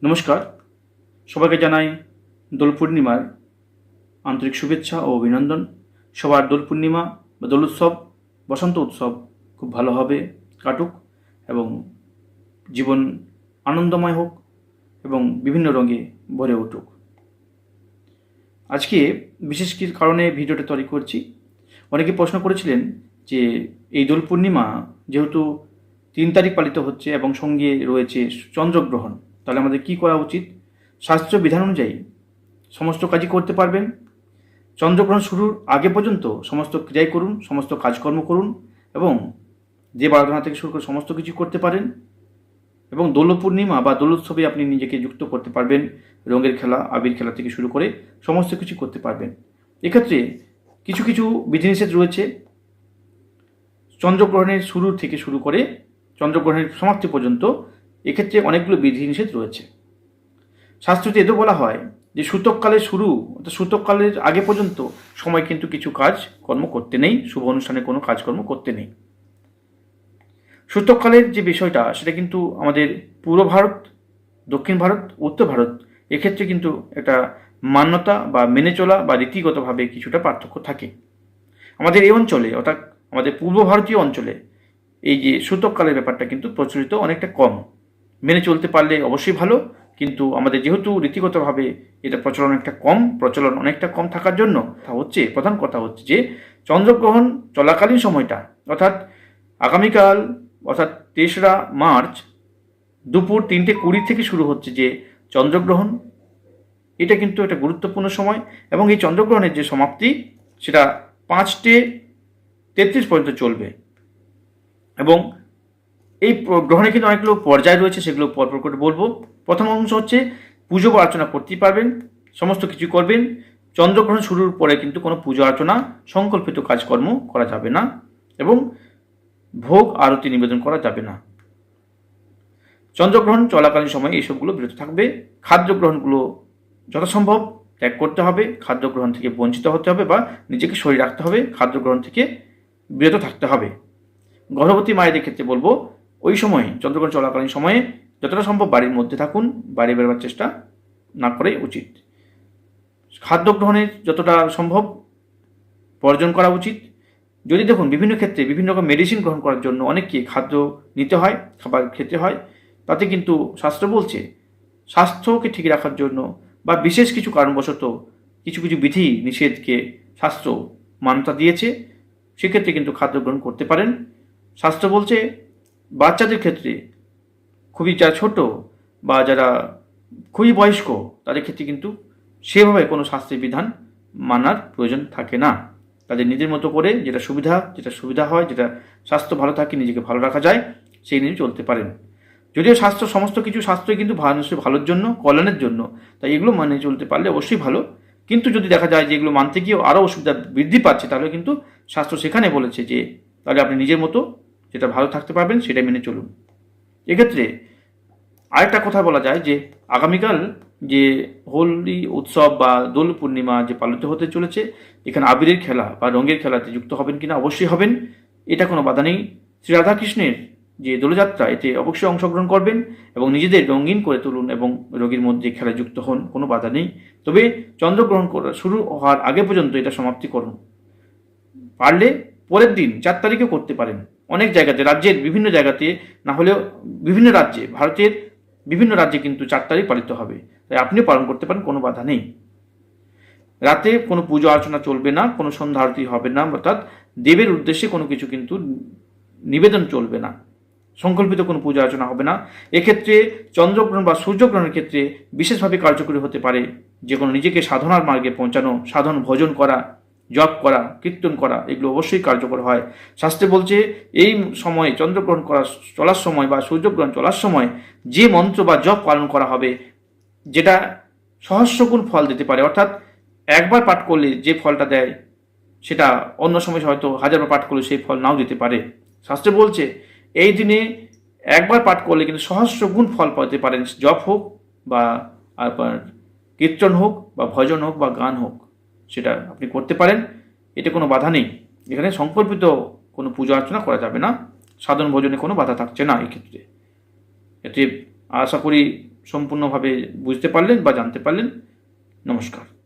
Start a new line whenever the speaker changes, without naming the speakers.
নমস্কার, সবাইকে জানাই দোল পূর্ণিমার আন্তরিক শুভেচ্ছা ও অভিনন্দন। সবার দোল পূর্ণিমা বা দোল উৎসব, বসন্ত উৎসব খুব ভালোভাবে কাটুক এবং জীবন আনন্দময় হোক এবং বিভিন্ন রঙে ভরে উঠুক। আজকে বিশেষ কিছু কারণে ভিডিওটা তৈরি করছি। অনেকে প্রশ্ন করেছিলেন যে এই দোল পূর্ণিমা যেহেতু 3 তারিখ পালিত হচ্ছে এবং সঙ্গে রয়েছে চন্দ্রগ্রহণ, তাহলে আমাদের কি করা উচিত? শাস্ত্র বিধান অনুযায়ী সমস্ত কাজই করতে পারবেন। চন্দ্রগ্রহণ শুরুর আগে পর্যন্ত সমস্ত ক্রিয়াই করুন, সমস্ত কাজকর্ম করুন এবং দেব আরাধনা থেকে শুরু করে সমস্ত কিছু করতে পারেন। এবং দোল পূর্ণিমা বা দোল উৎসবে আপনি নিজেকে যুক্ত করতে পারবেন। রঙের খেলা, আবির খেলা থেকে শুরু করে সমস্ত কিছু করতে পারবেন। এক্ষেত্রে কিছু কিছু বিধিনিষেধ রয়েছে। চন্দ্রগ্রহণের শুরু থেকে শুরু করে চন্দ্রগ্রহণের সমাপ্তি পর্যন্ত এক্ষেত্রে অনেকগুলো বিধিনিষেধ রয়েছে। শাস্ত্রতে এতেও বলা হয় যে সূতককালের শুরু অর্থাৎ সূতককালের আগে পর্যন্ত সময় কিন্তু কিছু কাজ কর্ম করতে নেই, শুভ অনুষ্ঠানে কোনো কাজকর্ম করতে নেই। সূতককালের যে বিষয়টা সেটা কিন্তু আমাদের পূর্ব ভারত, দক্ষিণ ভারত, উত্তর ভারত এক্ষেত্রে কিন্তু একটা মান্যতা বা মেনে চলা বা রীতিগতভাবে কিছুটা পার্থক্য থাকে। আমাদের এই অঞ্চলে অর্থাৎ আমাদের পূর্ব ভারতীয় অঞ্চলে এই যে সূতককালের ব্যাপারটা কিন্তু প্রচলিত অনেকটা কম। মেনে চলতে পারলে অবশ্যই ভালো, কিন্তু আমাদের যেহেতু রীতিগতভাবে এটা প্রচলন অনেকটা কম থাকার জন্য প্রধান কথা হচ্ছে যে চন্দ্রগ্রহণ চলাকালীন সময়টা অর্থাৎ আগামীকাল অর্থাৎ 3রা মার্চ দুপুর 3:20 থেকে শুরু হচ্ছে যে চন্দ্রগ্রহণ, এটা কিন্তু একটা গুরুত্বপূর্ণ সময় এবং এই চন্দ্রগ্রহণের যে সমাপ্তি সেটা 5:33 পর্যন্ত চলবে। এবং এই গ্রহণে কিন্তু অনেকগুলো পর্যায় রয়েছে, সেগুলো পরপর করে বলবো। প্রথম অংশ হচ্ছে পুজো বা অর্চনা করতেই পারবেন, সমস্ত কিছু করবেন। চন্দ্রগ্রহণ শুরুর পরে কিন্তু কোনো পুজো অর্চনা, সংকল্পিত কাজকর্ম করা যাবে না এবং ভোগ আরতি নিবেদন করা যাবে না। চন্দ্রগ্রহণ চলাকালীন সময় এইসবগুলো বিরত থাকবে। খাদ্য গ্রহণগুলো যথাসম্ভব ত্যাগ করতে হবে, খাদ্য গ্রহণ থেকে বঞ্চিত হতে হবে বা নিজেকে সরিয়ে রাখতে হবে, খাদ্য গ্রহণ থেকে বিরত থাকতে হবে। গর্ভবতী মায়েদের ক্ষেত্রে বলবো ওই সময় চন্দ্রগ্রহণ চলাকালীন সময়ে যতটা সম্ভব বাড়ির মধ্যে থাকুন, বাইরে বেরোবার চেষ্টা না করাই উচিত। খাদ্য গ্রহণের যতটা সম্ভব বর্জন করা উচিত। যদি দেখুন বিভিন্ন ক্ষেত্রে বিভিন্ন রকম মেডিসিন গ্রহণ করার জন্য অনেককে খাদ্য নিতে হয়, খাবার খেতে হয়, তাতে কিন্তু শাস্ত্র বলছে স্বাস্থ্যকে ঠিক রাখার জন্য বা বিশেষ কিছু কারণবশত কিছু কিছু বিধি নিষেধকে শাস্ত্র মান্যতা দিয়েছে, সেক্ষেত্রে কিন্তু খাদ্য গ্রহণ করতে পারেন। শাস্ত্র বলছে বাচ্চাদের ক্ষেত্রে, খুবই যারা ছোট বা যারা খুবই বয়স্ক তাদের ক্ষেত্রে কিন্তু সেভাবে কোনো শাস্ত্রের বিধান মানার প্রয়োজন থাকে না। তাদের নিজের মতো করে যেটা সুবিধা হয়, যেটা স্বাস্থ্য ভালো থাকে, নিজেকে ভালো রাখা যায়, সেই নিয়ে চলতে পারেন। যদিও সমস্ত কিছু শাস্ত্রই কিন্তু মানুষের ভালোর জন্য, কল্যাণের জন্য, তাই এগুলো মানে চলতে পারলে অবশ্যই ভালো। কিন্তু যদি দেখা যায় যে এগুলো মানতে গিয়েও আরও অসুবিধা বৃদ্ধি পাচ্ছে, তাহলে কিন্তু শাস্ত্র সেখানে বলেছে যে তাহলে আপনি নিজের মতো যেটা ভালো থাকতে পারবেন সেটাই মেনে চলুন। এক্ষেত্রে আরেকটা কথা বলা যায় যে আগামীকাল যে হোলি উৎসব বা দোল পূর্ণিমা যে পালিত হতে চলেছে, এখানে আবিরের খেলা বা রঙের খেলাতে যুক্ত হবেন কিনা? অবশ্যই হবেন, এটা কোনো বাধা নেই। শ্রী রাধাকৃষ্ণের যে দোলযাত্রা, এতে অবশ্যই অংশগ্রহণ করবেন এবং নিজেদের রঙিন করে তুলুন এবং রোগীর মধ্যে খেলায় যুক্ত হন, কোনো বাধা নেই। তবে চন্দ্রগ্রহণ শুরু হওয়ার আগে পর্যন্ত এটা সমাপ্তি করুন। পারলে পরের দিন 4 তারিখে করতে পারেন। অনেক জায়গাতে, রাজ্যের বিভিন্ন জায়গাতে না হলেও বিভিন্ন রাজ্যে, ভারতের বিভিন্ন রাজ্যে কিন্তু 4 তারিখ পালিত হবে, তাই আপনিও পালন করতে পারেন, কোনো বাধা নেই। রাতে কোনো পুজো অর্চনা চলবে না, কোনো সন্ধ্যা আরতি হবে না, অর্থাৎ দেবের উদ্দেশ্যে কোনো কিছু কিন্তু নিবেদন চলবে না, সংকল্পিত কোনো পূজা অর্চনা হবে না। এক্ষেত্রে চন্দ্রগ্রহণ বা সূর্যগ্রহণের ক্ষেত্রে বিশেষভাবে কার্যকরী হতে পারে যে কোনো নিজেকে সাধনার মার্গে পৌঁছানো, সাধন ভজন করা, জপ করা, কীর্তন করা, এগুলো অবশ্যই কার্যকর হয়। শাস্ত্রে বলছে এই সময়ে চন্দ্রগ্রহণ চলার সময় বা সূর্যগ্রহণ চলার সময় যে মন্ত্র বা জপ পালন করা হবে, যেটা সহস্রগুণ ফল দিতে পারে, অর্থাৎ একবার পাঠ করলে যে ফলটা দেয় সেটা অন্য সময় হয়তো 1000বার পাঠ করলে সেই ফল নাও দিতে পারে। শাস্ত্রে বলছে এই দিনে একবার পাঠ করলে কিন্তু সহস্রগুণ ফল পেতে পারেন, জপ হোক বা আপনার কীর্তন হোক বা ভজন হোক বা গান হোক, সেটা আপনি করতে পারেন, এতে কোনো বাধা নেই। এখানে সংকল্পিত কোনো পূজা অর্চনা করা যাবে না, সাধন ভজনে কোনো বাধা থাকছে না। এই ক্ষেত্রে এতে আশা করি সম্পূর্ণভাবে বুঝতে পারলেন বা জানতে পারলেন। নমস্কার।